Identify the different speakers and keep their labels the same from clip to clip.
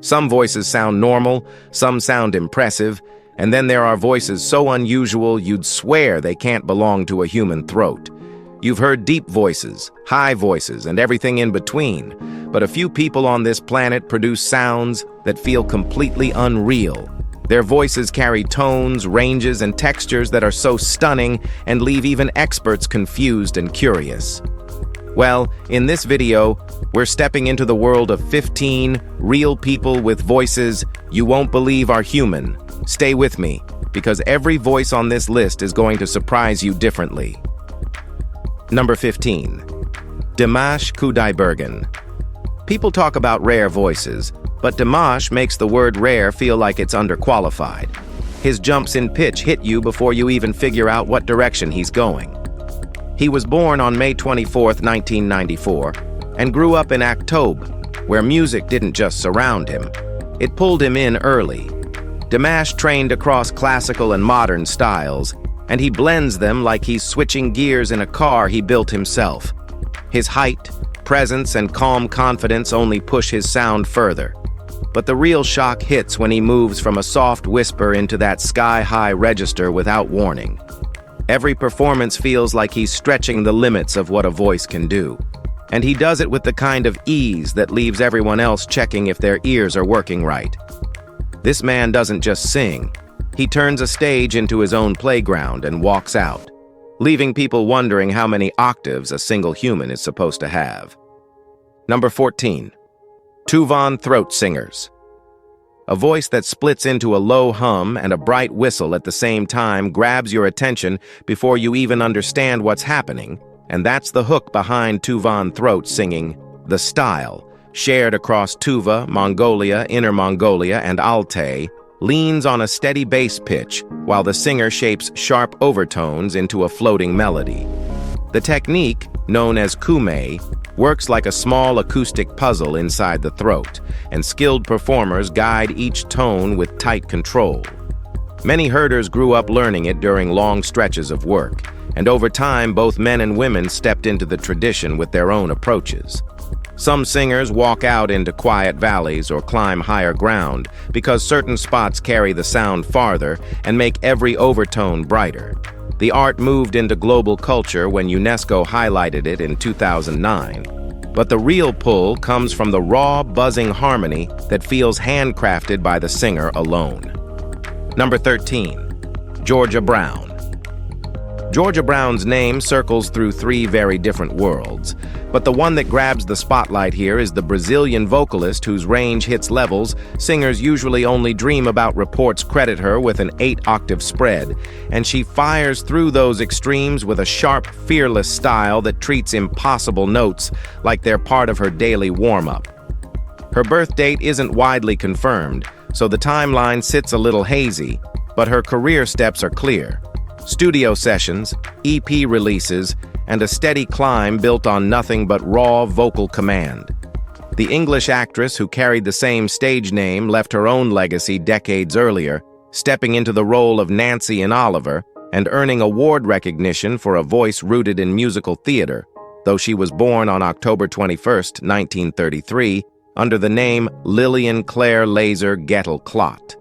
Speaker 1: Some voices sound normal, some sound impressive, and then there are voices so unusual you'd swear they can't belong to a human throat. You've heard deep voices, high voices, and everything in between, but a few people on this planet produce sounds that feel completely unreal. Their voices carry tones, ranges, and textures that are so stunning and leave even experts confused and curious. Well, in this video, we're stepping into the world of 15 real people with voices you won't believe are human. Stay with me, because every voice on this list is going to surprise you differently. Number 15. Dimash Qudaibergen. People talk about rare voices, but Dimash makes the word rare feel like it's underqualified. His jumps in pitch hit you before you even figure out what direction he's going. He was born on May 24, 1994, and grew up in October, where music didn't just surround him. It pulled him in early. Dimash trained across classical and modern styles, and he blends them like he's switching gears in a car he built himself. His height, presence, and calm confidence only push his sound further. But the real shock hits when he moves from a soft whisper into that sky-high register without warning. Every performance feels like he's stretching the limits of what a voice can do. And he does it with the kind of ease that leaves everyone else checking if their ears are working right. This man doesn't just sing. He turns a stage into his own playground and walks out, leaving people wondering how many octaves a single human is supposed to have. Number 14. Tuvan throat singers. A voice that splits into a low hum and a bright whistle at the same time grabs your attention before you even understand what's happening, and that's the hook behind Tuvan throat singing. The style, shared across Tuva, Mongolia, Inner Mongolia, and Altai, leans on a steady bass pitch while the singer shapes sharp overtones into a floating melody. The technique, known as kume, works like a small acoustic puzzle inside the throat, and skilled performers guide each tone with tight control. Many herders grew up learning it during long stretches of work, and over time both men and women stepped into the tradition with their own approaches. Some singers walk out into quiet valleys or climb higher ground because certain spots carry the sound farther and make every overtone brighter. The art moved into global culture when UNESCO highlighted it in 2009. But the real pull comes from the raw, buzzing harmony that feels handcrafted by the singer alone. Number 13. Georgia Brown. Georgia Brown's name circles through three very different worlds, but the one that grabs the spotlight here is the Brazilian vocalist whose range hits levels singers usually only dream about. Reports credit her with an 8-octave spread, and she fires through those extremes with a sharp, fearless style that treats impossible notes like they're part of her daily warm-up. Her birth date isn't widely confirmed, so the timeline sits a little hazy, but her career steps are clear. Studio sessions, EP releases, and a steady climb built on nothing but raw vocal command. The English actress who carried the same stage name left her own legacy decades earlier, stepping into the role of Nancy in Oliver and earning award recognition for a voice rooted in musical theater, though she was born on October 21, 1933, under the name Lillian Claire Laser Gettle Clot.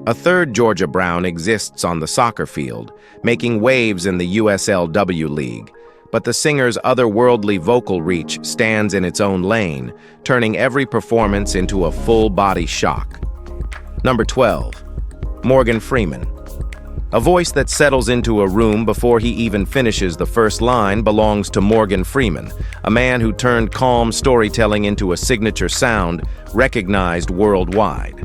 Speaker 1: A third Georgia Brown exists on the soccer field, making waves in the USLW League, but the singer's otherworldly vocal reach stands in its own lane, turning every performance into a full-body shock. Number 12. Morgan Freeman. A voice that settles into a room before he even finishes the first line belongs to Morgan Freeman, a man who turned calm storytelling into a signature sound recognized worldwide.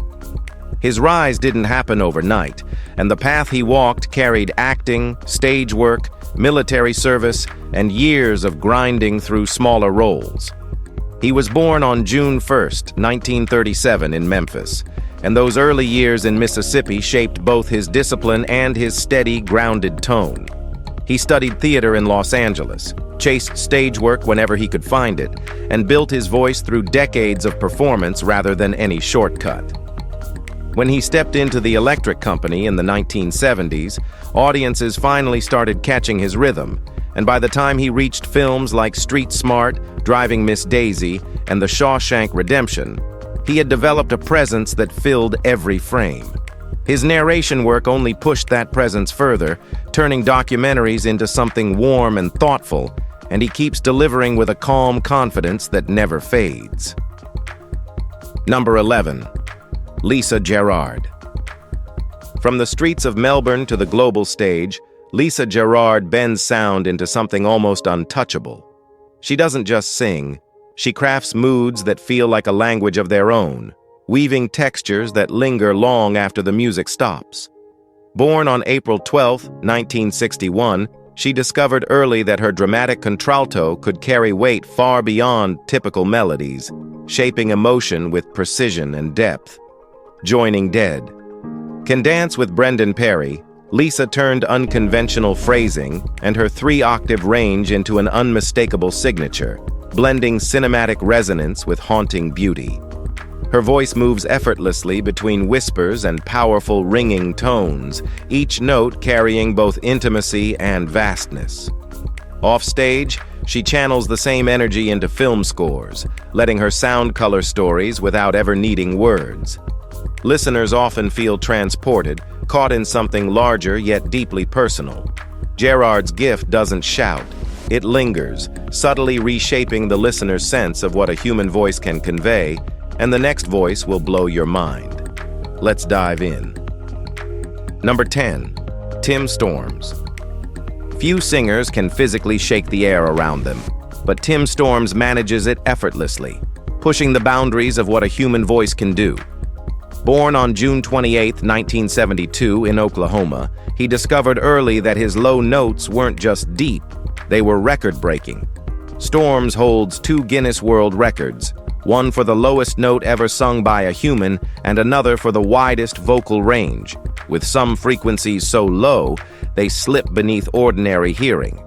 Speaker 1: His rise didn't happen overnight, and the path he walked carried acting, stage work, military service, and years of grinding through smaller roles. He was born on June 1, 1937 in Memphis, and those early years in Mississippi shaped both his discipline and his steady, grounded tone. He studied theater in Los Angeles, chased stage work whenever he could find it, and built his voice through decades of performance rather than any shortcut. When he stepped into the electric company in the 1970s, audiences finally started catching his rhythm, and by the time he reached films like Street Smart, Driving Miss Daisy, and The Shawshank Redemption, He had developed a presence that filled every frame. His narration work only pushed that presence further, turning documentaries into something warm and thoughtful, and he keeps delivering with a calm confidence that never fades. Number 11. Lisa Gerrard. From the streets of Melbourne to the global stage, Lisa Gerrard bends sound into something almost untouchable. She doesn't just sing, she crafts moods that feel like a language of their own, weaving textures that linger long after the music stops. Born on April 12, 1961, she discovered early that her dramatic contralto could carry weight far beyond typical melodies, shaping emotion with precision and depth. Joining Dead. Can dance with Brendan Perry, Lisa turned unconventional phrasing and her 3-octave range into an unmistakable signature, blending cinematic resonance with haunting beauty. Her voice moves effortlessly between whispers and powerful ringing tones, each note carrying both intimacy and vastness. Offstage, she channels the same energy into film scores, letting her sound color stories without ever needing words. Listeners often feel transported, caught in something larger yet deeply personal. Gerrard's gift doesn't shout, it lingers, subtly reshaping the listener's sense of what a human voice can convey, and the next voice will blow your mind. Let's dive in. Number 10. Tim Storms. Few singers can physically shake the air around them, but Tim Storms manages it effortlessly, pushing the boundaries of what a human voice can do. Born on June 28, 1972 in Oklahoma, he discovered early that his low notes weren't just deep, they were record-breaking. Storms holds 2 Guinness World Records, one for the lowest note ever sung by a human and another for the widest vocal range, with some frequencies so low they slip beneath ordinary hearing.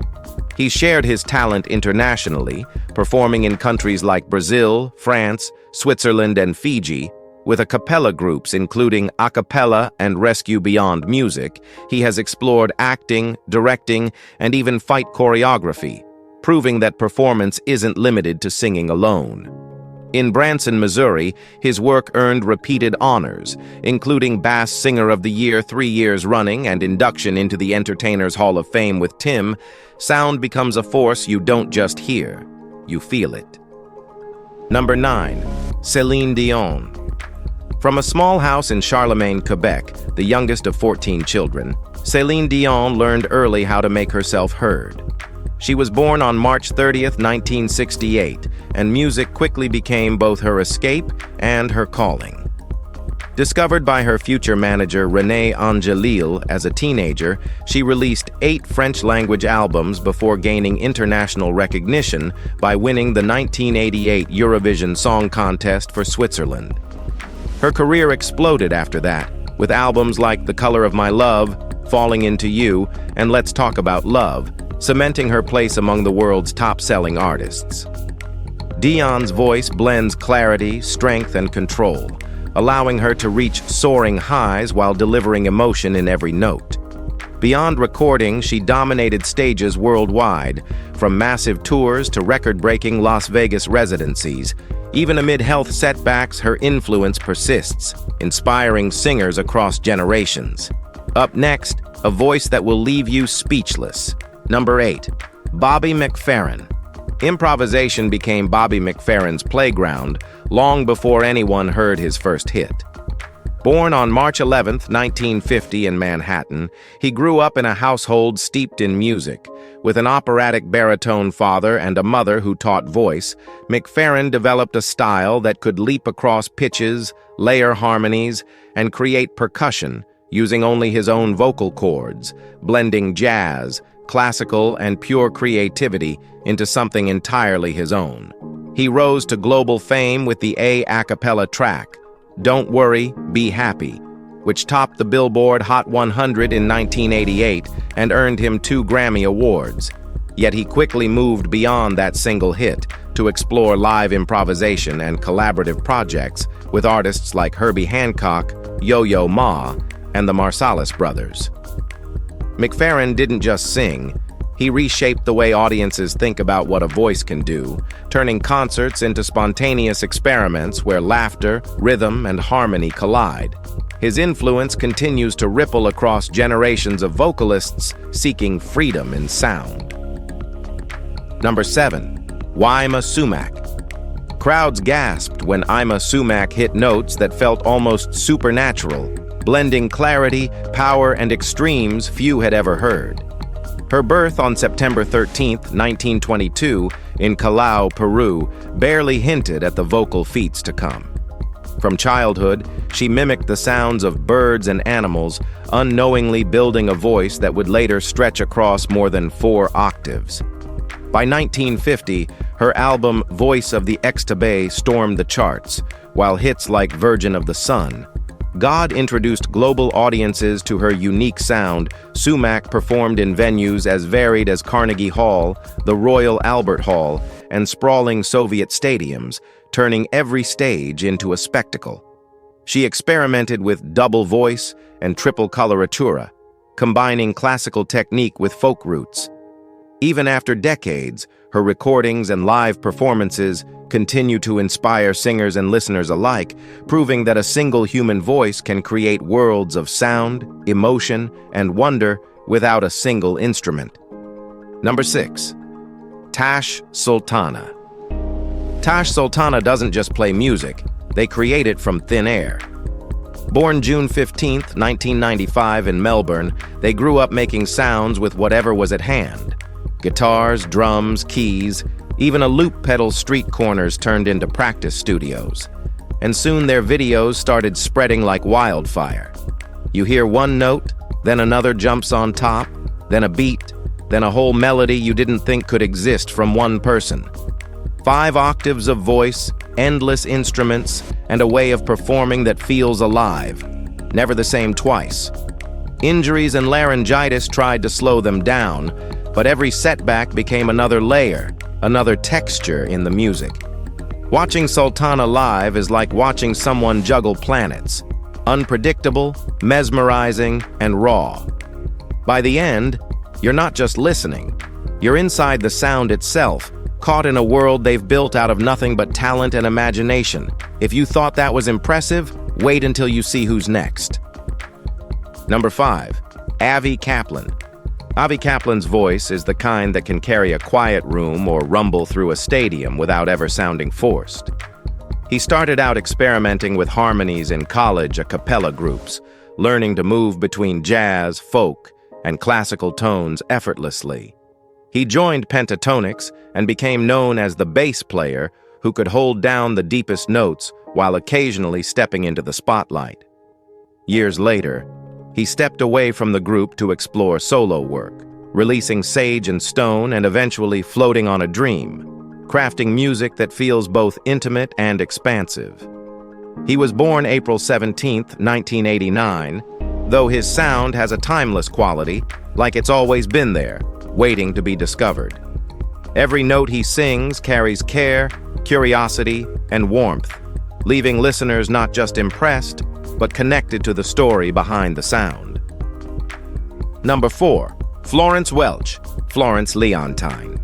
Speaker 1: He shared his talent internationally, performing in countries like Brazil, France, Switzerland, and Fiji, with a cappella groups including A Cappella and Rescue Beyond Music. He has explored acting, directing, and even fight choreography, proving that performance isn't limited to singing alone. In Branson, Missouri, his work earned repeated honors, including Bass Singer of the Year 3 years running and induction into the Entertainers Hall of Fame with Tim. Sound becomes a force you don't just hear, you feel it. Number 9. Celine Dion. From a small house in Charlemagne, Quebec, the youngest of 14 children, Celine Dion learned early how to make herself heard. She was born on March 30, 1968, and music quickly became both her escape and her calling. Discovered by her future manager René Angelil as a teenager, she released 8 French-language albums before gaining international recognition by winning the 1988 Eurovision Song Contest for Switzerland. Her career exploded after that, with albums like The Color of My Love, Falling Into You, and Let's Talk About Love, cementing her place among the world's top-selling artists. Dion's voice blends clarity, strength, and control, allowing her to reach soaring highs while delivering emotion in every note. Beyond recording, she dominated stages worldwide, from massive tours to record-breaking Las Vegas residencies. Even amid health setbacks, her influence persists, inspiring singers across generations. Up next, a voice that will leave you speechless. Number 8. Bobby McFerrin. Improvisation became Bobby McFerrin's playground long before anyone heard his first hit. Born on March 11, 1950 in Manhattan, he grew up in a household steeped in music. With an operatic baritone father and a mother who taught voice, McFerrin developed a style that could leap across pitches, layer harmonies, and create percussion, using only his own vocal cords, blending jazz, classical, and pure creativity into something entirely his own. He rose to global fame with the A cappella track, Don't Worry, Be Happy, which topped the Billboard Hot 100 in 1988 and earned him 2 Grammy Awards. Yet he quickly moved beyond that single hit to explore live improvisation and collaborative projects with artists like Herbie Hancock, Yo-Yo Ma, and the Marsalis Brothers. McFerrin didn't just sing, He reshaped the way audiences think about what a voice can do, turning concerts into spontaneous experiments where laughter, rhythm, and harmony collide. His influence continues to ripple across generations of vocalists seeking freedom in sound. Number 7. Yma Sumac. Crowds gasped when Yma Sumac hit notes that felt almost supernatural, blending clarity, power, and extremes few had ever heard. Her birth on September 13, 1922, in Callao, Peru, barely hinted at the vocal feats to come. From childhood, she mimicked the sounds of birds and animals, unknowingly building a voice that would later stretch across more than 4 octaves. By 1950, her album Voice of the Extabay stormed the charts, while hits like Virgin of the Sun. God introduced global audiences to her unique sound. Sumac performed in venues as varied as Carnegie Hall, the Royal Albert Hall, and sprawling Soviet stadiums, turning every stage into a spectacle. She experimented with double voice and triple coloratura, combining classical technique with folk roots. Even after decades, her recordings and live performances continue to inspire singers and listeners alike, proving that a single human voice can create worlds of sound, emotion, and wonder without a single instrument. Number 6. Tash Sultana. Tash Sultana doesn't just play music, they create it from thin air. Born June 15, 1995 in Melbourne, they grew up making sounds with whatever was at hand. Guitars, drums, keys, even a loop pedal street corners turned into practice studios. And soon their videos started spreading like wildfire. You hear one note, then another jumps on top, then a beat, then a whole melody you didn't think could exist from one person. 5 octaves of voice, endless instruments, and a way of performing that feels alive. Never the same twice. Injuries and laryngitis tried to slow them down, but every setback became another layer, another texture in the music. Watching Sultana live is like watching someone juggle planets. Unpredictable, mesmerizing, and raw. By the end, you're not just listening. You're inside the sound itself, caught in a world they've built out of nothing but talent and imagination. If you thought that was impressive, wait until you see who's next. Number 5. Avi Kaplan. Avi Kaplan's voice is the kind that can carry a quiet room or rumble through a stadium without ever sounding forced. He started out experimenting with harmonies in college a cappella groups, learning to move between jazz, folk, and classical tones effortlessly. He joined pentatonics and became known as the bass player who could hold down the deepest notes while occasionally stepping into the spotlight. Years later, he stepped away from the group to explore solo work, releasing Sage and Stone and eventually Floating on a Dream, crafting music that feels both intimate and expansive. He was born April 17, 1989, though his sound has a timeless quality, like it's always been there, waiting to be discovered. Every note he sings carries care, curiosity, and warmth, leaving listeners not just impressed, but connected to the story behind the sound. Number 4. Florence Welch, Florence Leontine.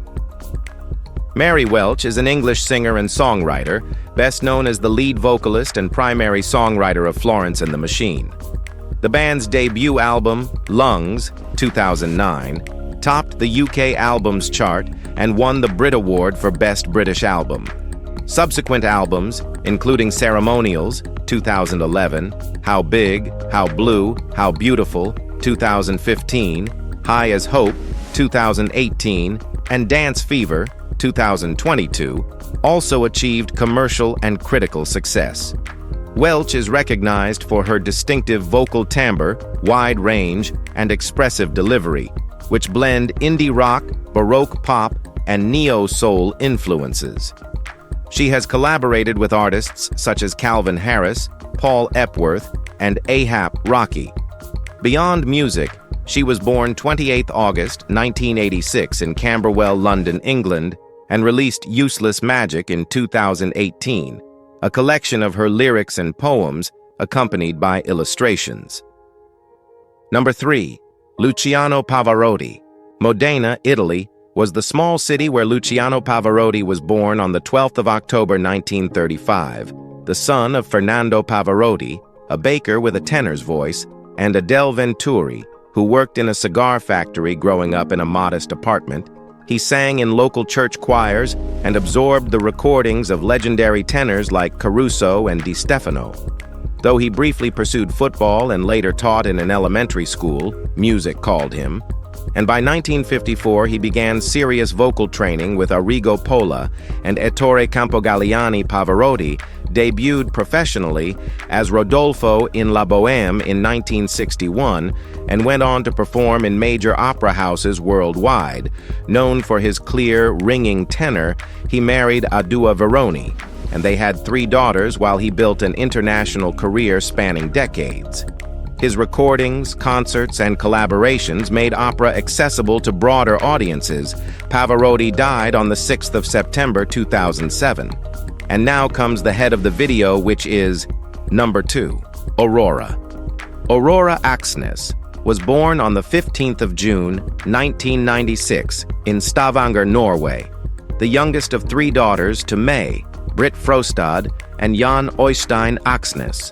Speaker 1: Mary Welch is an English singer and songwriter, best known as the lead vocalist and primary songwriter of Florence and the Machine. The band's debut album, Lungs, 2009, topped the UK Albums Chart and won the Brit Award for Best British Album. Subsequent albums, including Ceremonials, 2011, How Big, How Blue, How Beautiful, 2015, High as Hope, 2018, and Dance Fever, 2022, also achieved commercial and critical success. Welch is recognized for her distinctive vocal timbre, wide range, and expressive delivery, which blend indie rock, baroque pop, and neo-soul influences. She has collaborated with artists such as Calvin Harris, Paul Epworth, and A$AP Rocky. Beyond music, she was born 28 August 1986 in Camberwell, London, England, and released Useless Magic in 2018, a collection of her lyrics and poems accompanied by illustrations. Number 3. Luciano Pavarotti, Modena, Italy, was the small city where Luciano Pavarotti was born on the 12th of October 1935, the son of Fernando Pavarotti, a baker with a tenor's voice, and Adele Venturi, who worked in a cigar factory growing up in a modest apartment. He sang in local church choirs and absorbed the recordings of legendary tenors like Caruso and Di Stefano. Though he briefly pursued football and later taught in an elementary school, music called him. And by 1954, he began serious vocal training with Arrigo Pola, and Ettore Campogalliani Pavarotti debuted professionally as Rodolfo in La Bohème in 1961 and went on to perform in major opera houses worldwide. Known for his clear, ringing tenor, he married Adua Veroni, and they had 3 daughters while he built an international career spanning decades. His recordings, concerts, and collaborations made opera accessible to broader audiences. Pavarotti died on the 6th of September 2007. And now comes the head of the video, which is number 2, Aurora. Aurora Aksnes was born on the 15th of June, 1996, in Stavanger, Norway, the youngest of 3 daughters to May, Britt Frostad, and Jan Øystein Aksnes.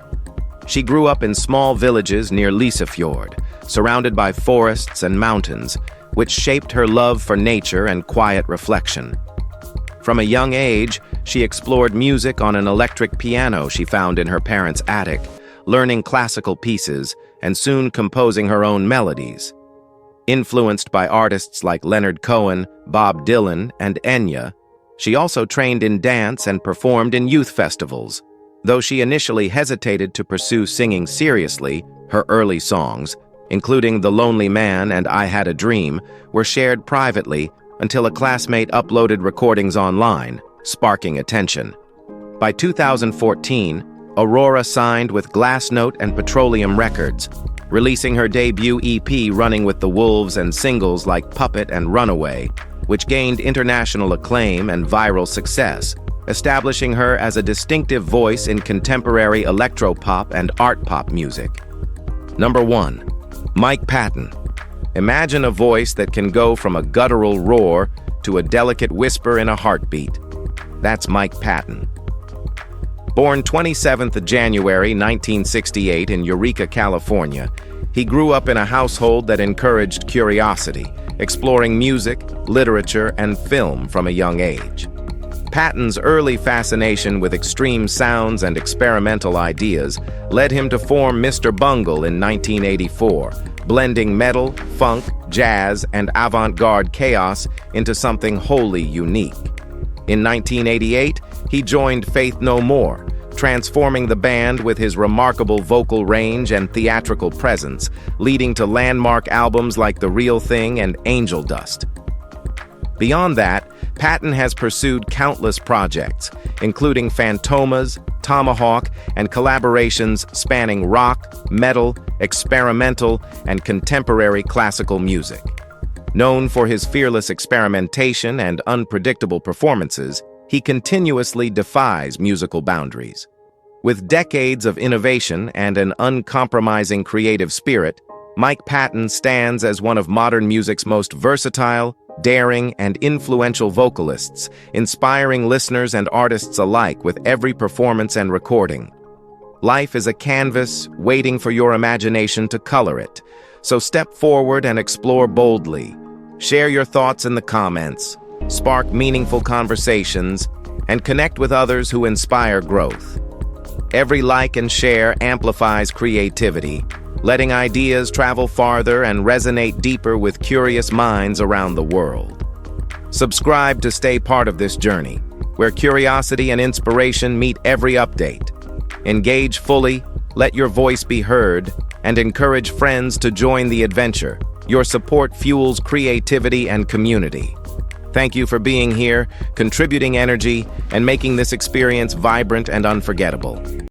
Speaker 1: She grew up in small villages near Lysefjord, surrounded by forests and mountains, which shaped her love for nature and quiet reflection. From a young age, she explored music on an electric piano she found in her parents' attic, learning classical pieces and soon composing her own melodies. Influenced by artists like Leonard Cohen, Bob Dylan, and Enya, she also trained in dance and performed in youth festivals. Though she initially hesitated to pursue singing seriously, her early songs, including The Lonely Man and I Had a Dream, were shared privately until a classmate uploaded recordings online, sparking attention. By 2014, Aurora signed with Glassnote and Petroleum Records, releasing her debut EP Running with the Wolves and singles like Puppet and Runaway, which gained international acclaim and viral success, establishing her as a distinctive voice in contemporary electropop and art pop music. Number 1. Mike Patton. Imagine a voice that can go from a guttural roar to a delicate whisper in a heartbeat. That's Mike Patton. Born 27th of January 1968 in Eureka, California, he grew up in a household that encouraged curiosity, exploring music, literature, and film from a young age. Patton's early fascination with extreme sounds and experimental ideas led him to form Mr. Bungle in 1984, blending metal, funk, jazz, and avant-garde chaos into something wholly unique. In 1988, he joined Faith No More, transforming the band with his remarkable vocal range and theatrical presence, leading to landmark albums like The Real Thing and Angel Dust. Beyond that, Patton has pursued countless projects, including Fantomas, Tomahawk, and collaborations spanning rock, metal, experimental, and contemporary classical music. Known for his fearless experimentation and unpredictable performances, he continuously defies musical boundaries. With decades of innovation and an uncompromising creative spirit, Mike Patton stands as one of modern music's most versatile, daring, and influential vocalists, inspiring listeners and artists alike with every performance and recording. Life is a canvas waiting for your imagination to color it, so step forward and explore boldly. Share your thoughts in the comments, spark meaningful conversations, and connect with others who inspire growth. Every like and share amplifies creativity, letting ideas travel farther and resonate deeper with curious minds around the world. Subscribe to stay part of this journey, where curiosity and inspiration meet every update. Engage fully, let your voice be heard, and encourage friends to join the adventure. Your support fuels creativity and community. Thank you for being here, contributing energy, and making this experience vibrant and unforgettable.